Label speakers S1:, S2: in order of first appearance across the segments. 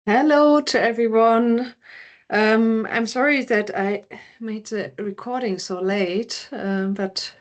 S1: Hello to everyone. I'm sorry that I made the recording so late, but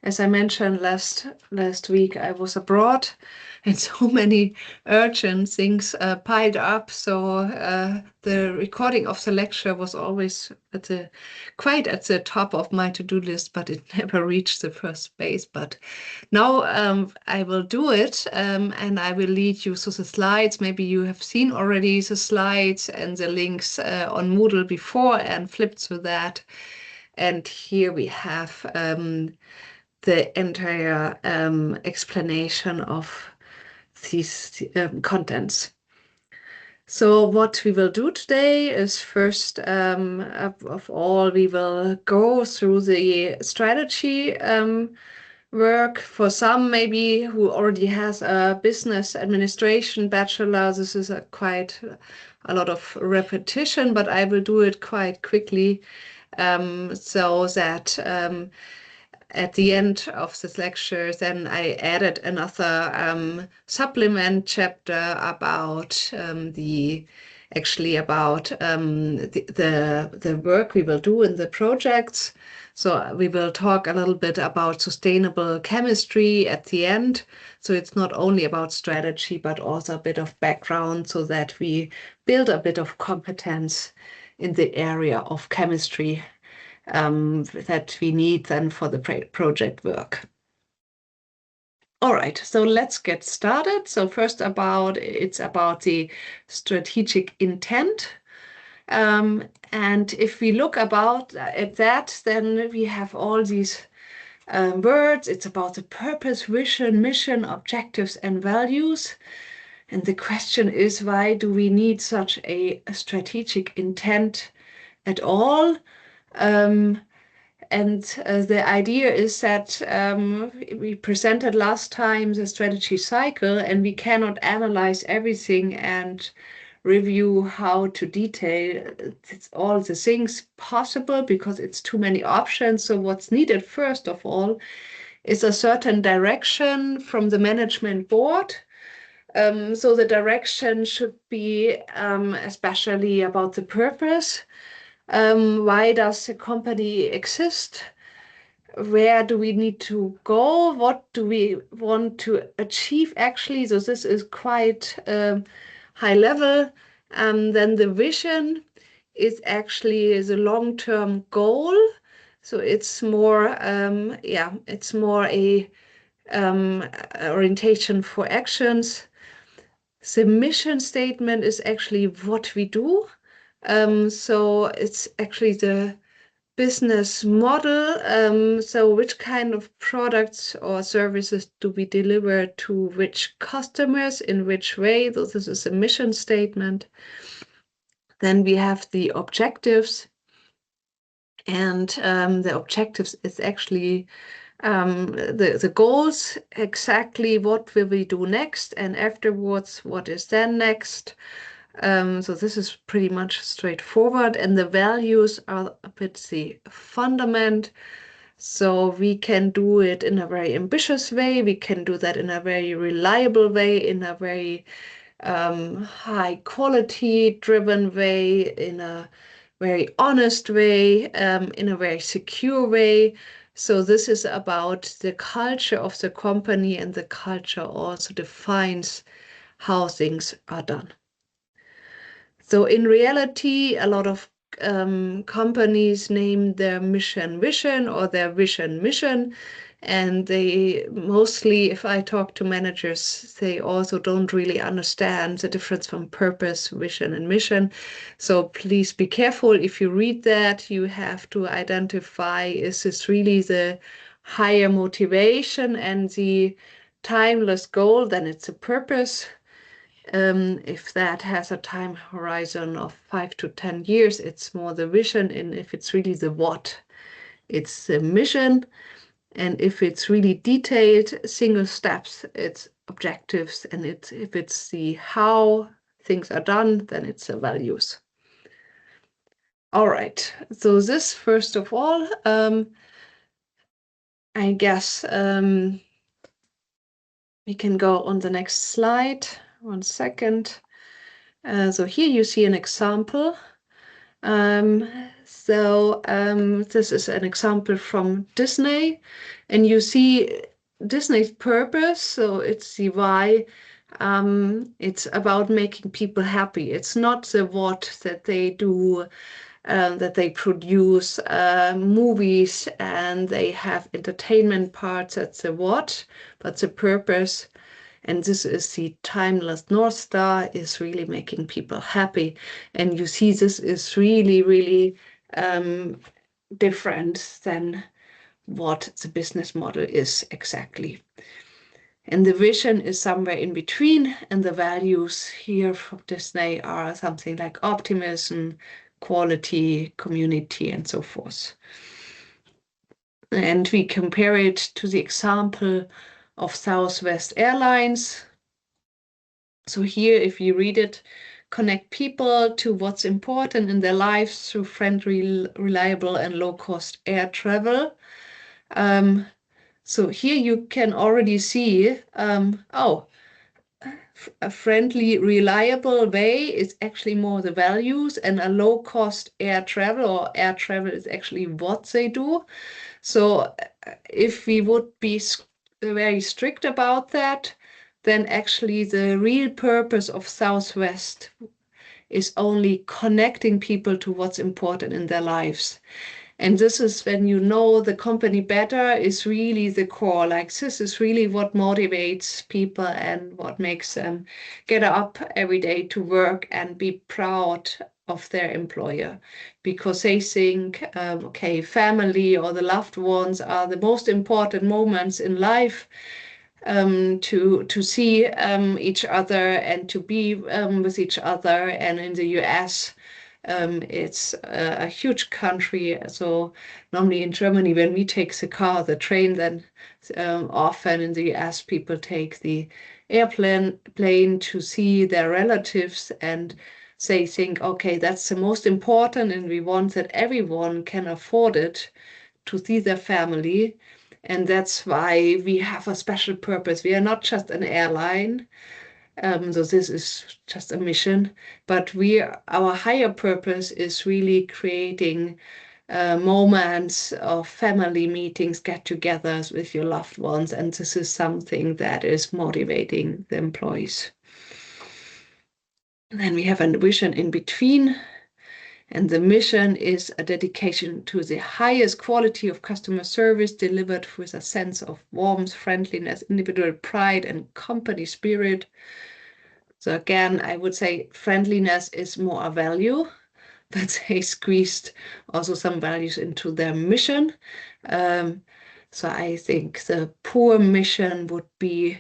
S1: as I mentioned last week, I was abroad, and so many urgent things piled up. So the recording of the lecture was always quite at the top of my to-do list, but it never reached the first base. But now I will do it, and I will lead you through the slides. Maybe you have seen already the slides and the links on Moodle before and flipped through that. And here we have the entire explanation of these contents. So what we will do today is first of all, we will go through the strategy work. For some maybe who already has a business administration bachelor, this is quite a lot of repetition, but I will do it quite quickly so that at the end of this lecture, then I added another supplement chapter about the work we will do in the projects. So we will talk a little bit about sustainable chemistry at the end. So it's not only about strategy, but also a bit of background so that we build a bit of competence in the area of chemistry that we need then for the project work. All right, so let's get started. So first it's about the strategic intent. And if we look at that, then we have all these words. It's about the purpose, vision, mission, objectives, and values. And the question is, why do we need such a strategic intent at all? And the idea is that we presented last time the strategy cycle, and we cannot analyze everything and review how to detail all the things possible because it's too many options. So what's needed first of all is a certain direction from the management board. So the direction should be especially about the purpose. Why does the company exist? Where do we need to go? What do we want to achieve actually? So this is quite high level. Then the vision is actually the long-term goal. So it's more, it's more a orientation for actions. The mission statement is actually what we do. So it's actually the business model. So which kind of products or services do we deliver to which customers in which way? So this is a mission statement. Then we have the objectives. And the objectives is actually the goals, exactly what will we do next, and afterwards, what is then next. So this is pretty much straightforward, and the values are a bit the fundament. So we can do it in a very ambitious way. We can do that in a very reliable way, in a very high quality driven way, in a very honest way, in a very secure way. So this is about the culture of the company, and the culture also defines how things are done. So in reality, a lot of companies name their mission vision or their vision mission. And they mostly, if I talk to managers, they also don't really understand the difference from purpose, vision, and mission. So please be careful. If you read that, you have to identify, is this really the higher motivation and the timeless goal? Then it's a purpose. If that has a time horizon of 5 to 10 years, it's more the vision. And if it's really the what, it's the mission. And if it's really detailed, single steps, it's objectives. And if it's the how things are done, then it's the values. All right. So this, first of all, I guess we can go on the next slide. 1 second. So here you see an example. Um, this is an example from Disney, and you see Disney's purpose. So it's the why. It's about making people happy. It's not the what that they do, that they produce movies and they have entertainment parts. That's the what, but the purpose. And this is the timeless North Star is really making people happy. And you see, this is really, really different than what the business model is exactly. And the vision is somewhere in between, and the values here from Disney are something like optimism, quality, community, and so forth. And we compare it to the example of Southwest Airlines. So here, if you read it, connect people to what's important in their lives through friendly, reliable, and low-cost air travel. So here you can already see, a friendly, reliable way is actually more the values, and a low-cost air travel or air travel is actually what they do. So if we would be very strict about that, then actually the real purpose of Southwest is only connecting people to what's important in their lives. And this is when you know the company better is really the core. Like this is really what motivates people and what makes them get up every day to work and be proud of their employer, because they think, okay, family or the loved ones are the most important moments in life, to see each other and to be with each other. And in the US, it's a huge country. So normally in Germany, when we take the car, the train, then often in the US, people take the plane to see their relatives, and they think, okay, that's the most important, and we want that everyone can afford it to see their family. And that's why we have a special purpose. We are not just an airline, so this is just a mission, but our higher purpose is really creating moments of family meetings, get-togethers with your loved ones, and this is something that is motivating the employees. And then we have a vision in between, and the mission is a dedication to the highest quality of customer service delivered with a sense of warmth, friendliness, individual pride, and company spirit. So again, I would say friendliness is more a value, but they squeezed also some values into their mission. So I think the poor mission would be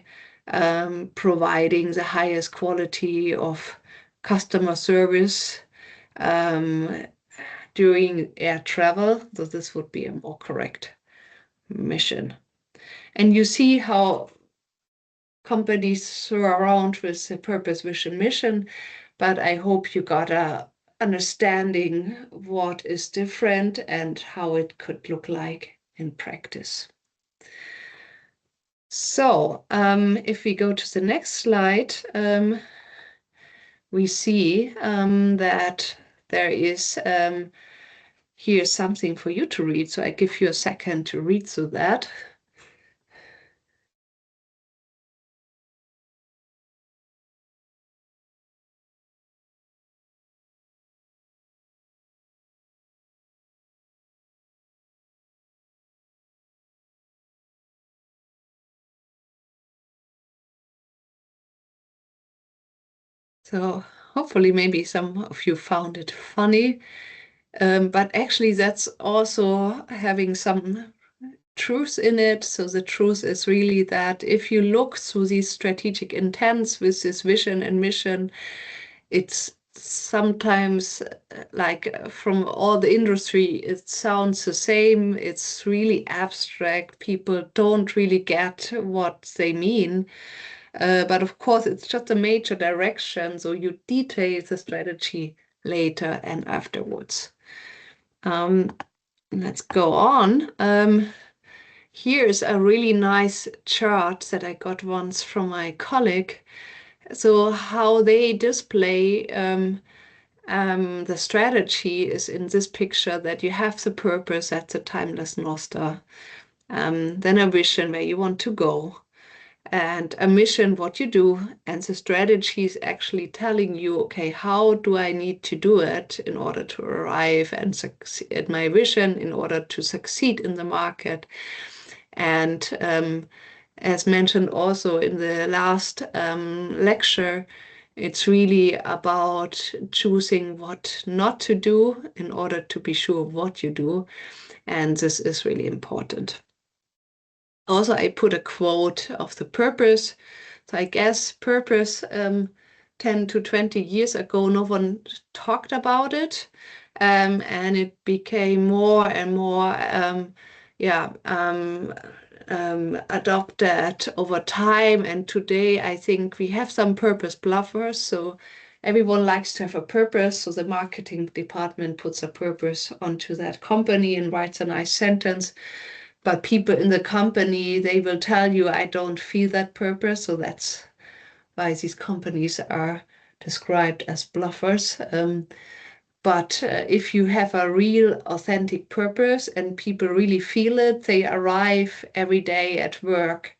S1: providing the highest quality of customer service during air travel. So this would be a more correct mission. And you see how companies throw around with the purpose, vision, mission, but I hope you got a understanding what is different and how it could look like in practice. So if we go to the next slide, we see that there is here's something for you to read. So I give you a second to read through that. So hopefully maybe some of you found it funny, but actually that's also having some truth in it. So the truth is really that if you look through these strategic intents with this vision and mission, it's sometimes like from all the industry, it sounds the same. It's really abstract. People don't really get what they mean. But of course, it's just a major direction. So you detail the strategy later and afterwards. Let's go on. Here's a really nice chart that I got once from my colleague. So how they display the strategy is in this picture, that you have the purpose, that's a timeless North Star, then a vision where you want to go, and a mission, what you do, and the strategy is actually telling you, okay, how do I need to do it in order to arrive and succeed at my vision, in order to succeed in the market. And as mentioned also in the last lecture, it's really about choosing what not to do in order to be sure what you do. And this is really important. Also, I put a quote of the purpose. So I guess purpose 10 to 20 years ago, no one talked about it. And it became more and more yeah, adopted over time. And today, I think we have some purpose bluffers. So everyone likes to have a purpose. So the marketing department puts a purpose onto that company and writes a nice sentence. But people in the company, they will tell you, I don't feel that purpose. So that's why these companies are described as bluffers. But if you have a real authentic purpose and people really feel it, they arrive every day at work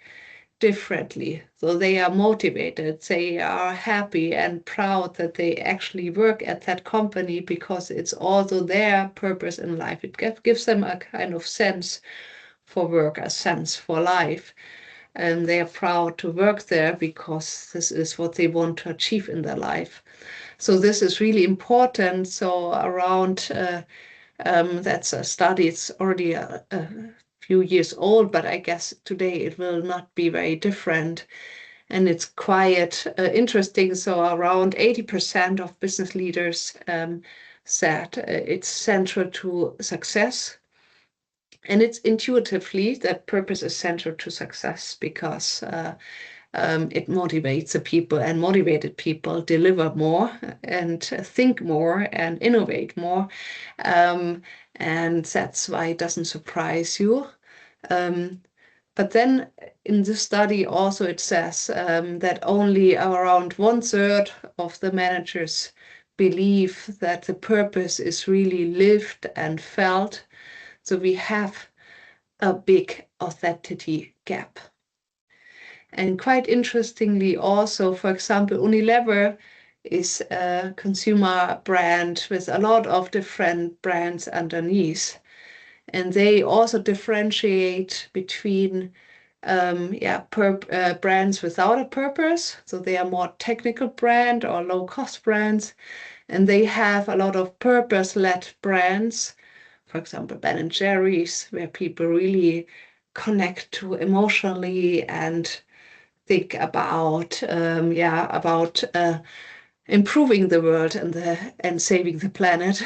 S1: differently. So they are motivated, they are happy and proud that they actually work at that company because it's also their purpose in life. It gives them a kind of sense for work, a sense for life. And they are proud to work there because this is what they want to achieve in their life. So this is really important. So around that's a study. It's already a few years old, but I guess today it will not be very different. And it's quite interesting. So around 80% of business leaders said it's central to success. And it's intuitively that purpose is central to success because it motivates the people, and motivated people deliver more and think more and innovate more. And that's why it doesn't surprise you. Um, but then in this study also it says that only around 1/3 of the managers believe that the purpose is really lived and felt. So we have a big authenticity gap. And quite interestingly also, for example, Unilever is a consumer brand with a lot of different brands underneath. And they also differentiate between brands without a purpose. So they are more technical brand or low cost brands. And they have a lot of purpose-led brands, for example, Ben and Jerry's, where people really connect to emotionally and think about improving the world and saving the planet.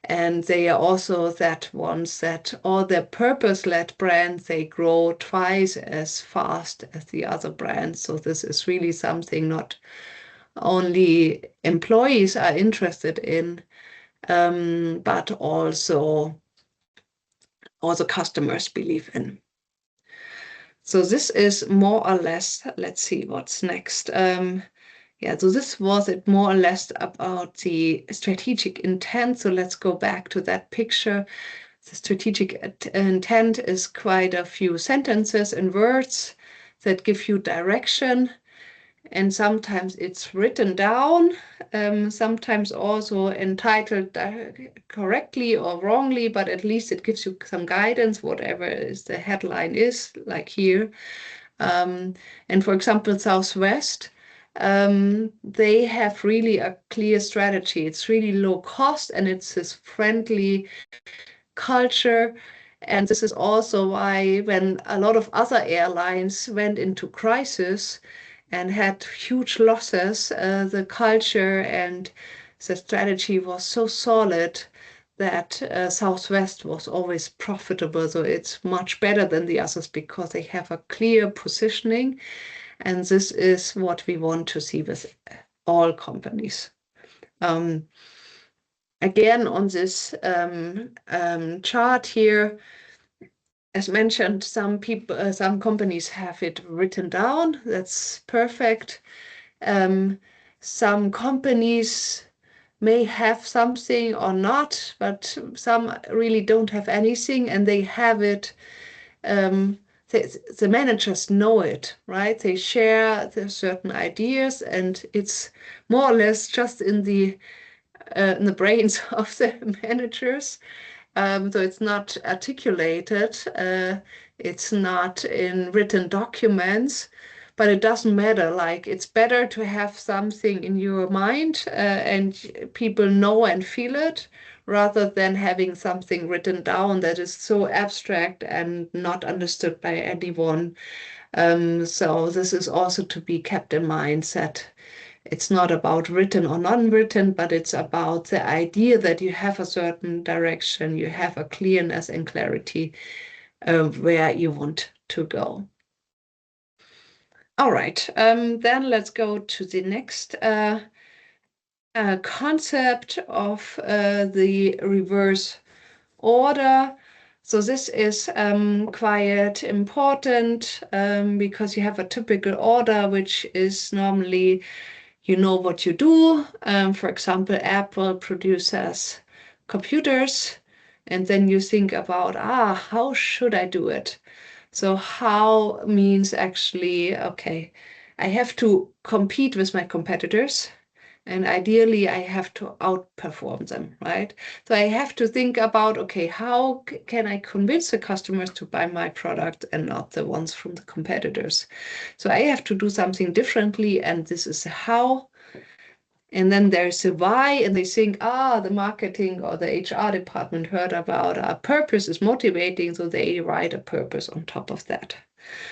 S1: And they are also that ones that all their purpose-led brands, they grow twice as fast as the other brands. So this is really something not only employees are interested in, but also customers believe in. So this is more or less, let's see what's next. So this was it more or less about the strategic intent. So let's go back to that picture. The strategic intent is quite a few sentences and words that give you direction. And sometimes it's written down, sometimes also entitled correctly or wrongly, but at least it gives you some guidance, whatever is the headline is, like here. And for example, Southwest, they have really a clear strategy. It's really low cost and it's this friendly culture. And this is also why when a lot of other airlines went into crisis and had huge losses, the culture and the strategy was so solid that Southwest was always profitable. So it's much better than the others because they have a clear positioning. And this is what we want to see with all companies. Again, on this chart here, as mentioned, some companies have it written down. That's perfect. Um, some companies may have something or not, but some really don't have anything, and they have it. Um, the managers know it, right? They share the certain ideas, and it's more or less just in the brains of the managers. So it's not articulated, it's not in written documents, but it doesn't matter. Like, it's better to have something in your mind and people know and feel it, rather than having something written down that is so abstract and not understood by anyone. So this is also to be kept in mind, that it's not about written or non-written, but it's about the idea that you have a certain direction, you have a clearness and clarity of where you want to go. All right, then let's go to the next concept of the reverse order. So this is quite important because you have a typical order, which is normally, you know what you do. For example, Apple produces computers, and then you think about, how should I do it? So how means actually, okay, I have to compete with my competitors, and ideally I have to outperform them, right? So I have to think about, okay, how can I convince the customers to buy my product and not the ones from the competitors? So I have to do something differently, and this is the how. And then there's a why, and they think, the marketing or the HR department heard about our purpose is motivating, so they write a purpose on top of that.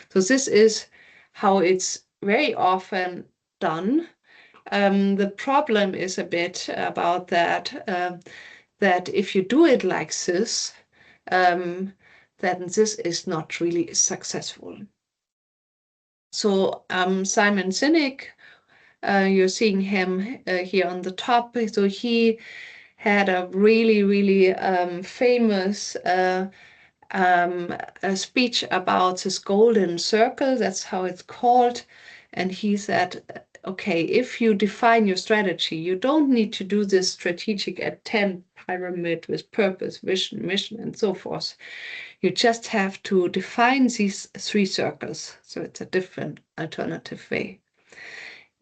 S1: So this is how it's very often done. The problem is a bit about that, that if you do it like this, then this is not really successful. So Simon Sinek, you're seeing him here on the top. So he had a really, really famous a speech about this golden circle. That's how it's called. And he said, okay, if you define your strategy, you don't need to do this strategic intent pyramid with purpose, vision, mission, and so forth. You just have to define these three circles. So it's a different alternative way.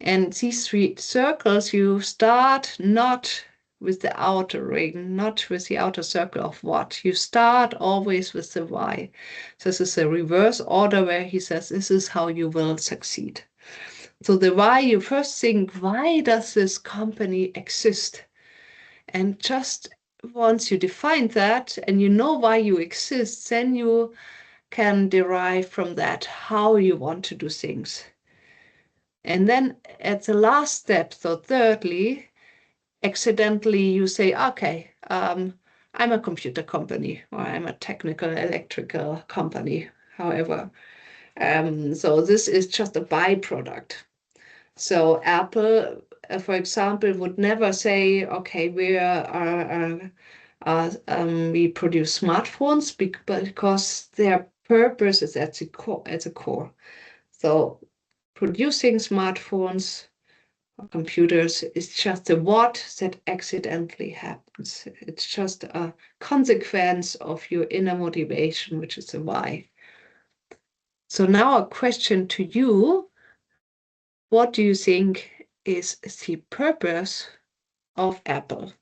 S1: And these three circles, you start not with the outer ring, not with the outer circle of what. You start always with the why. So this is a reverse order where he says, this is how you will succeed. So the why, you first think, why does this company exist? And just once you define that and you know why you exist, then you can derive from that how you want to do things. And then at the last step, so thirdly, accidentally you say, okay, I'm a computer company, or I'm a technical electrical company, however. So this is just a byproduct. So Apple, for example, would never say, okay, we produce smartphones because their purpose is at the core. So producing smartphones or computers is just a what that accidentally happens. It's just a consequence of your inner motivation, which is a why. So now a question to you. What do you think is the purpose of Apple?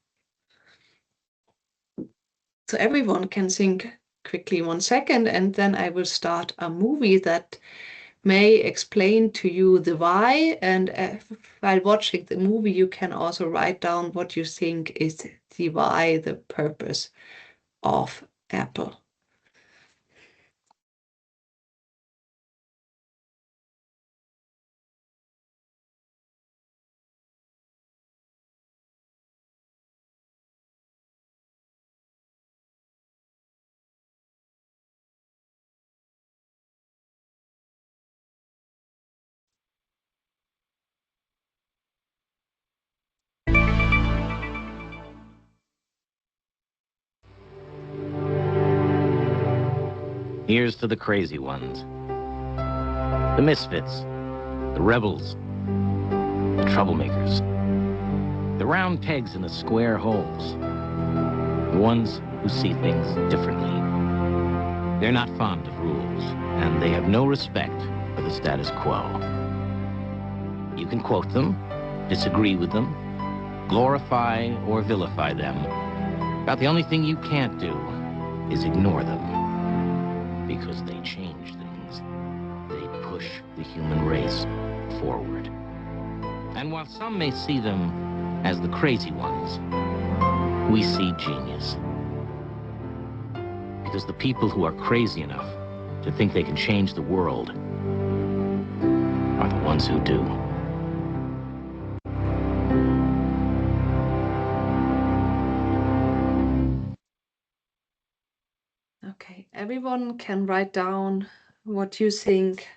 S1: So everyone can think quickly 1 second, and then I will start a movie that may explain to you the why. And while watching the movie, you can also write down what you think is the why, the purpose of Apple.
S2: Here's to the crazy ones, the misfits, the rebels, the troublemakers. The round pegs in the square holes. The ones who see things differently. They're not fond of rules, and they have no respect for the status quo. You can quote them, disagree with them, glorify or vilify them. About the only thing you can't do is ignore them, because they change things. They push the human race forward. And while some may see them as the crazy ones, we see genius. Because the people who are crazy enough to think they can change the world are the ones who do.
S1: Okay, everyone can write down what you think